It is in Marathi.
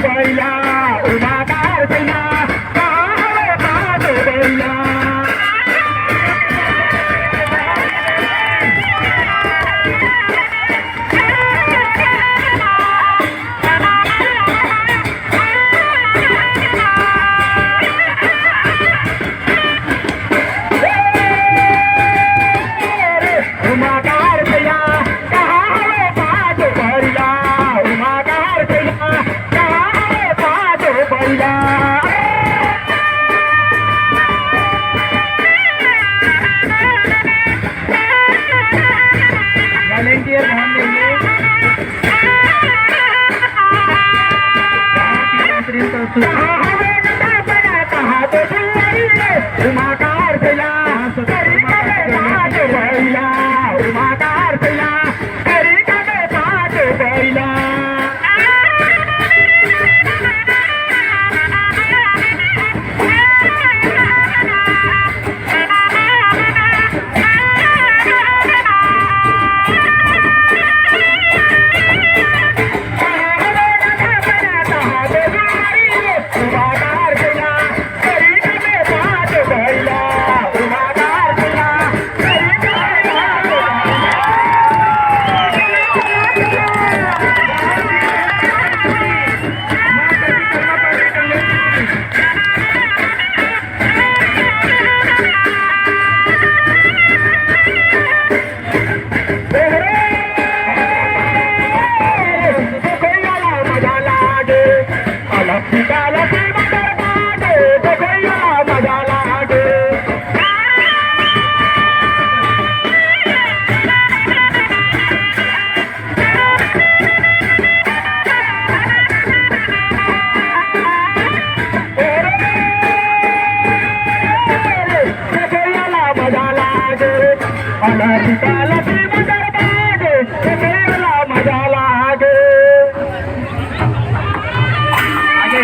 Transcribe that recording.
बैला उमाकार सैया कहाँ पादो बैला उमाकार सैया कहाँ पादो बैला उमाकार सैया कहाँ पादो बैला वॉलेंटियर ध्यान देंगे उमाकार सैया पादो बैला उमाकार सैया पादो बैला उमाकार सैया पादो बैला उमाकार सैया मजा लागे अलग मजा लागे मजा लागे मजा लागे आगे